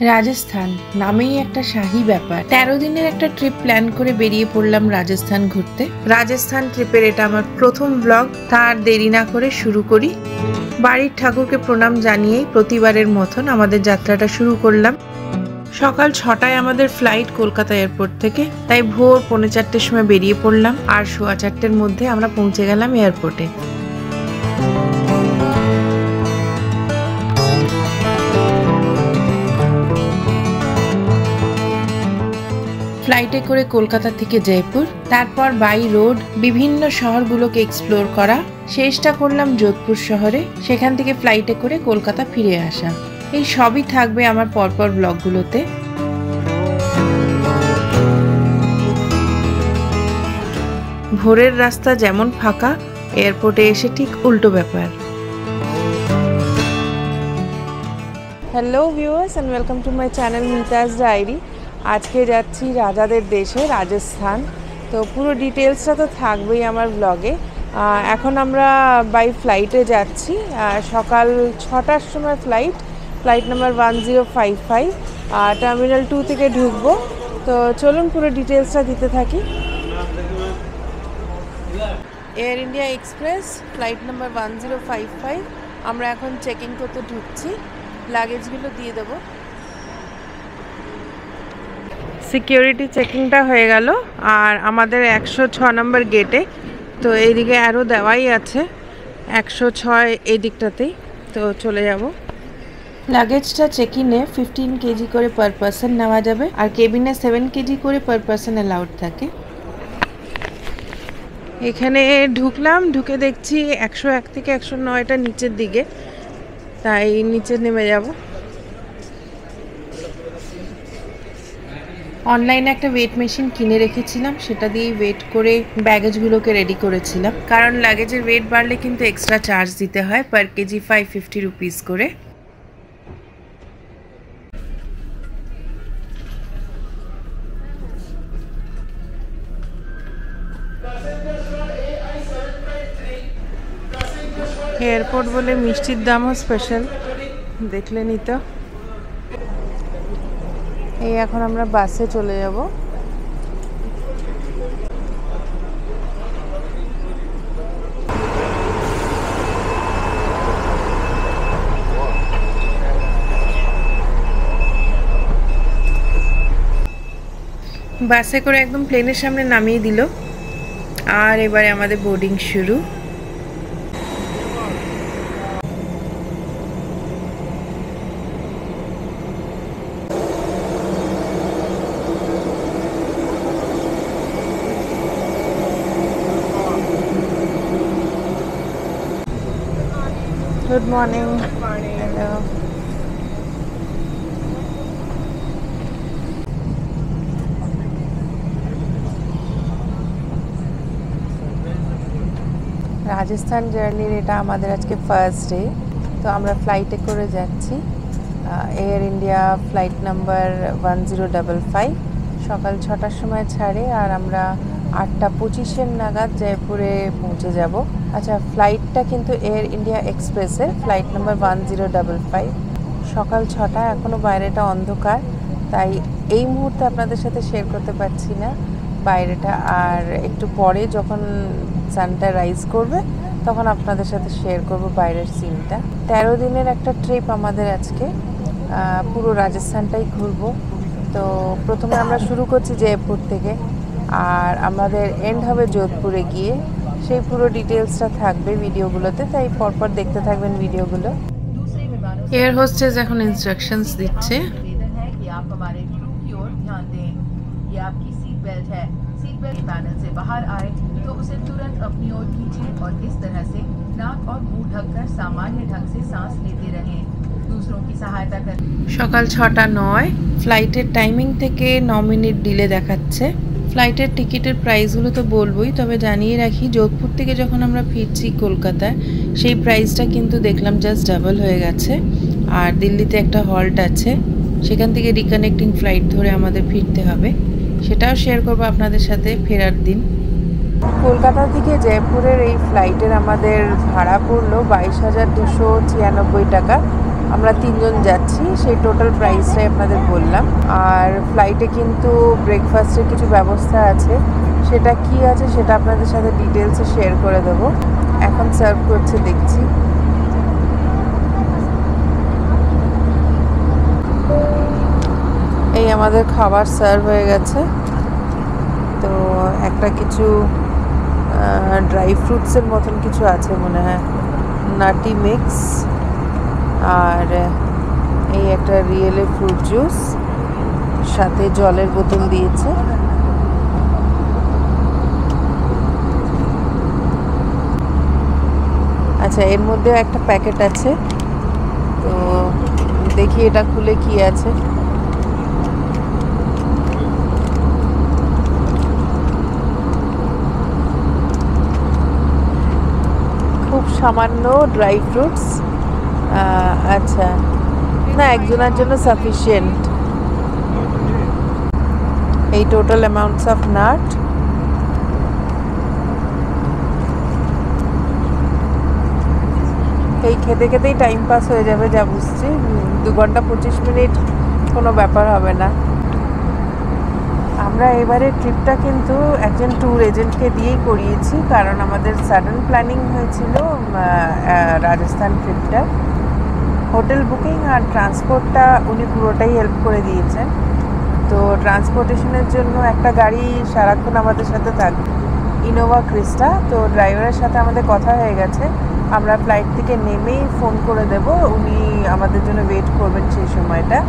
রাজস্থান নামেই একটা শাহী ব্যাপার। 13 দিনের একটা ট্রিপ প্ল্যান করে বেরিয়ে পড়লাম রাজস্থান ঘুরতে। রাজস্থান ট্রিপের এটা আমার প্রথম ব্লগ। তার দেরি না করে শুরু করি। বাড়ির ঠাকুরকে প্রণাম জানিয়েই প্রতিবারের মতন আমাদের যাত্রাটা শুরু করলাম। সকাল 6টায় আমাদের ফ্লাইট কলকাতা এয়ারপোর্ট থেকে, তাই ভোর 4:45-র সময় বেরিয়ে পড়লাম আর 4:15-র মধ্যে আমরা পৌঁছে গেলাম এয়ারপোর্টে। ফ্লাইটে করে কলকাতা থেকে জয়পুর, তারপর বাই রোড বিভিন্ন শহরগুলোকে এক্সপ্লোর করা, শেষটা করলাম যোধপুর শহরে। সেখান থেকে ফ্লাইটে করে কলকাতা ফিরে আসা। এই সবই থাকবে আমার পরপর ব্লগগুলোতে। ভোরের রাস্তা যেমন ফাঁকা, এয়ারপোর্টে এসে ঠিক উল্টো ব্যাপার। Hello viewers and welcome to my channel Mita's diary. আজকে যাচ্ছি রাজাদের দেশে রাজস্থান। তো পুরো ডিটেলসটা তো থাকবেই আমার ব্লগে। এখন আমরা বাই ফ্লাইটে যাচ্ছি। সকাল 6টার সময় ফ্লাইট নাম্বার 1055। টার্মিনাল 2 থেকে ঢুকবো। তো চলুন পুরো ডিটেলসটা দিতে থাকি। Air India express flight number 1055। আমরা এখন চেকিং করতে ঢুকছি। লাগেজগুলো দিয়ে দেবো। সিকিউরিটি চেকিংটা হয়ে গেল আর আমাদের 106 নম্বর গেটে। তো এইদিকে আরও দেওয়াই আছে 106 এই দিকটাতেই। তো চলে যাব। লাগেজটা চেকিংয়ে 15 কেজি করে পার পারসন নেওয়া যাবে আর কেবিনে 7 কেজি করে পার পারসন অ্যালাউড থাকে। এখানে ঢুকলাম, ঢুকে দেখছি 101 থেকে 109টা নিচের দিকে, তাই নিচে নেমে যাব। অনলাইনে একটা ওয়েট মেশিন কিনে রেখেছিলাম, সেটা দিয়েই ওয়েট করে ব্যাগেজগুলোকে রেডি করেছিলাম। কারণ লাগেজের ওয়েট বাড়লে কিন্তু এক্সট্রা চার্জ দিতে হয়, পার কেজি 550 রুপিস করে। এয়ারপোর্ট বলে মিষ্টির দামও স্পেশাল, দেখলেনই তো। এই এখন আমরা বাসে চলে যাব। বাসে করে একদম প্লেনের সামনে নামিয়ে দিল আর এবারে আমাদের বোর্ডিং শুরু। Good morning. Hello. রাজস্থান জার্নির এটা আমাদের আজকে ফার্স্ট ডে। তো আমরা ফ্লাইটে করে যাচ্ছি। Air India flight number 1055। সকাল 6টার সময় ছাড়ে আর আমরা 8:25 নাগাদ জয়পুরে পৌঁছে যাব। আচ্ছা, ফ্লাইটটা কিন্তু এয়ার ইন্ডিয়া এক্সপ্রেসের ফ্লাইট নাম্বার 1055। সকাল 6টা, এখনও বাইরেটা অন্ধকার, তাই এই মুহূর্তে আপনাদের সাথে শেয়ার করতে পারছি না বাইরেটা। আর একটু পরে যখন সানটা রাইজ করবে তখন আপনাদের সাথে শেয়ার করব বাইরের সিনটা। 13 দিনের একটা ট্রিপ আমাদের আজকে। পুরো রাজস্থানটাই ঘুরবো। তো প্রথমে আমরা শুরু করছি জয়পুর থেকে আর আমাদের এন্ড হবে যোধপুরে গিয়ে। সেই পুরো ডিটেলসটা থাকবে ভিডিওগুলোতে, তাই পরপর দেখতে থাকবেন ভিডিওগুলো। এয়ার হোস্টেস এখন ইনস্ট্রাকশনস দিচ্ছে। सीट बेल्ट पैनल से बाहर आए तो उसे तुरंत अपनी ओर खींचें और इस तरह से नाक और मुंह ढककर सामान्य ढंग से सांस लेते रहें। दूसरों की सहायता कर। সকাল 6:09। ফ্লাইটের টাইমিং থেকে 9 মিনিট ডিলে দেখাচ্ছে। ফ্লাইটের টিকিটের প্রাইসগুলো তো বলবোই, তবে জানিয়ে রাখি যোধপুর থেকে যখন আমরা ফিরছি কলকাতায় সেই প্রাইসটা কিন্তু দেখলাম জাস্ট ডাবল হয়ে গেছে। আর দিল্লিতে একটা হল্ট আছে, সেখান থেকে রিকানেক্টিং ফ্লাইট ধরে আমাদের ফিরতে হবে। সেটাও শেয়ার করবো আপনাদের সাথে ফেরার দিন। কলকাতা থেকে জয়পুরের এই ফ্লাইটের আমাদের ভাড়া পড়লো 22,296 টাকা। আমরা 3 জন যাচ্ছি, সেই টোটাল প্রাইসটাই আপনাদের বললাম। আর ফ্লাইটে কিন্তু ব্রেকফাস্টের কিছু ব্যবস্থা আছে, সেটা কি আছে সেটা আপনাদের সাথে ডিটেলসে শেয়ার করে দেব। এখন সার্ভ করছে দেখছি। এই আমাদের খাবার সার্ভ হয়ে গেছে। তো একটা কিছু ড্রাই ফ্রুটসের মতন কিছু আছে মনে হয়, নাটি মিক্স, আর এই একটা রিয়েলে ফ্রুট জুস, সাথে জলের বোতল দিয়েছে। আচ্ছা, এর মধ্যেও একটা প্যাকেট আছে, তো দেখি এটা খুলে কি আছে। খুব সামান্য ড্রাই ফ্রুটস। আচ্ছা, না, একজনের জন্য সাফিসিয়েন্ট। এই টোটাল অ্যামাউন্টস অফ নাট। এই খেতে খেতেই টাইম পাস হয়ে যাবে, যা বুঝছি। 2 ঘন্টা 25 মিনিট কোনো ব্যাপার হবে না। আমরা এবারে ট্রিপটা কিন্তু একজন ট্যুর এজেন্টকে দিয়েই করিয়েছি, কারণ আমাদের সাডেন প্ল্যানিং হয়েছিল রাজস্থান ট্রিপটা। হোটেল বুকিং আর ট্রান্সপোর্টটা উনি পুরোটাই হেল্প করে দিয়েছেন। তো ট্রান্সপোর্টেশনের জন্য একটা গাড়ি সারাক্ষণ আমাদের সাথে থাকবে, ইনোভা ক্রিস্টা। তো ড্রাইভারের সাথে আমাদের কথা হয়ে গেছে, আমরা ফ্লাইট থেকে নেমেই ফোন করে দেব, উনি আমাদের জন্য ওয়েট করবেন সেই সময়টা।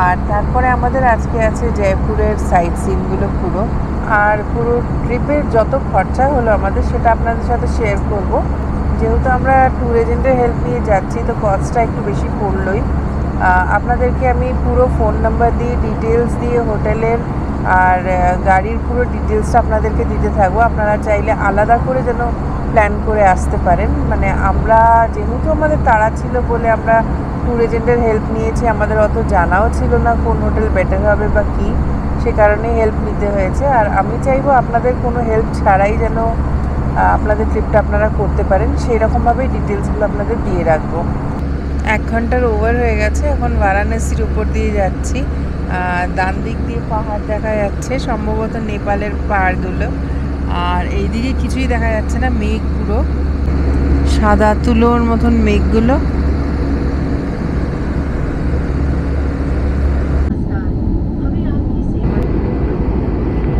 আর তারপরে আমাদের আজকে আছে জয়পুরের সাইট সিনগুলো পুরো, আর পুরো ট্রিপের যত খরচা হলো আমাদের সেটা আপনাদের সাথে শেয়ার করব। যেহেতু আমরা ট্যুর এজেন্টের হেল্প নিয়ে যাচ্ছি, তো কস্টটা একটু বেশি পড়লই। আপনাদেরকে আমি পুরো ফোন নাম্বার দিয়ে, ডিটেলস দিয়ে, হোটেলের আর গাড়ির পুরো ডিটেলসটা আপনাদেরকে দিতে থাকবো। আপনারা চাইলে আলাদা করে যেন প্ল্যান করে আসতে পারেন। মানে আমরা যেহেতু আমাদের তাড়া ছিল বলে আমরা ট্যুর এজেন্টের হেল্প নিয়েছি, আমাদের অত জানাও ছিল না কোন হোটেল বেটার হবে বা কী, সে কারণে হেল্প নিতে হয়েছে। আর আমি চাইবো আপনাদের কোনো হেল্প ছাড়াই যেন আপনাদের ট্রিপটা আপনারা করতে পারেন, সেই রকমভাবেই ডিটেলসগুলো আপনাদের দিয়ে রাখবো। 1 ঘন্টার ওভার হয়ে গেছে, এখন বারাণসীর উপর দিয়ে যাচ্ছি। ডান দিক দিয়ে পাহাড় দেখা যাচ্ছে, সম্ভবত নেপালের পাহাড়গুলো। আর এইদিকে কিছুই দেখা যাচ্ছে না, মেঘ পুরো সাদা তুলোর মতন মেঘগুলো।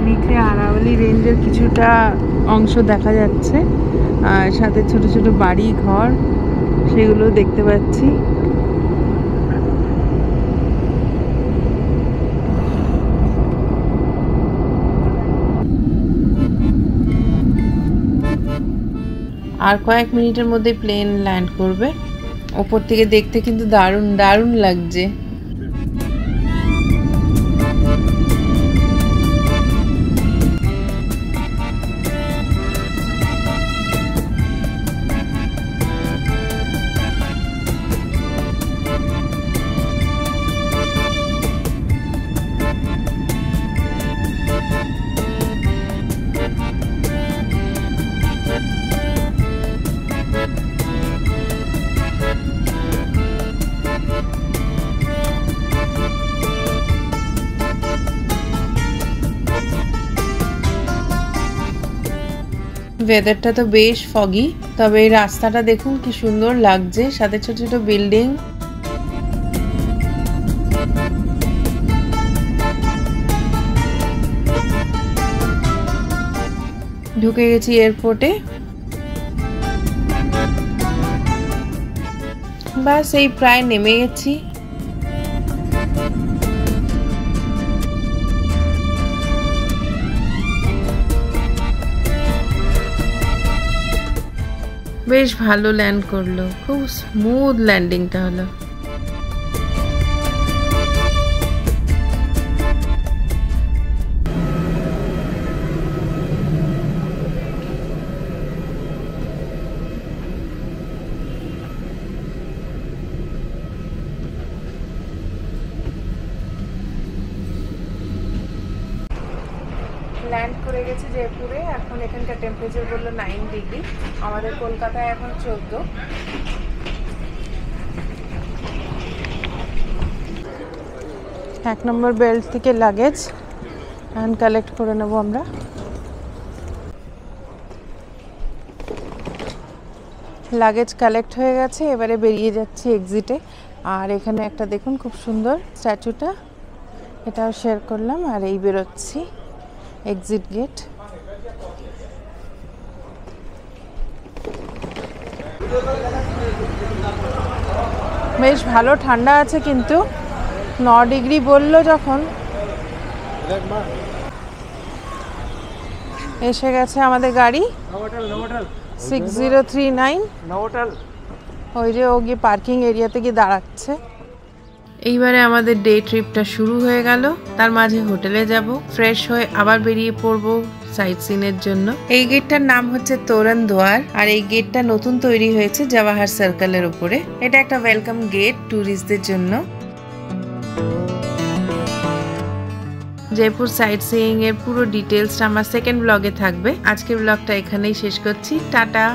নিচে আরাবলি রেঞ্জের কিছুটা অংশ দেখা যাচ্ছে, আর সাথে ছোট ছোট বাড়ি ঘর সেগুলো দেখতে পাচ্ছি। আর কয়েক মিনিটের মধ্যে প্লেন ল্যান্ড করবে। ওপর থেকে দেখতে কিন্তু দারুণ দারুণ লাগছে। ওয়েদারটা তো বেশ ফগি, তবে এই রাস্তাটা দেখুন কি সুন্দর লাগছে, সাথে ছোট ছোট বিল্ডিং। ঢুকে গেছি এয়ারপোর্টে। বাস এই প্রায় নেমে গেছি। বেশ ভালো ল্যান্ড করলো, খুব স্মুথ ল্যান্ডিংটা হলো। ল্যান্ড করে গেছে জয়পুরে। এখন এখানকার টেম্পারেচার বললো 9 ডিগ্রি, আমাদের কলকাতায় এখন 14। 1 নম্বর বেল্ট থেকে লাগেজ হ্যান্ড কালেক্ট করে নেব আমরা। লাগেজ কালেক্ট হয়ে গেছে, এবারে বেরিয়ে যাচ্ছি এক্সিটে। আর এখানে একটা দেখুন খুব সুন্দর স্ট্যাচুটা, এটাও শেয়ার করলাম। আর এই বেরোচ্ছি এক্সিট গেট। বেশ ভালো ঠান্ডা আছে, কিন্তু 9 ডিগ্রি বললো যখন। এসে গেছে আমাদের গাড়ি 6039। ওই যে ও গিয়ে পার্কিং এরিয়াতে গিয়ে দাঁড়াচ্ছে। এইবারে আমাদের ডে ট্রিপটা শুরু হয়ে গেল। তার মাঝে হোটেলে যাব, ফ্রেশ হয়ে আবার বেরিয়ে পড়ব সাইট সিনের জন্য। এই গেটটার নাম হচ্ছে তোরণ দুয়ার, আর এই গেটটা নতুন তৈরি হয়েছে জওয়াহর সার্কেলের উপরে। এটা একটা ওয়েলকাম গেট ট্যুরিস্টদের জন্য। জয়পুর সাইট সিইং এর পুরো ডিটেলসটা আমার সেকেন্ড ব্লগে থাকবে। আজকের ব্লগটা এখানেই শেষ করছি। টাটা।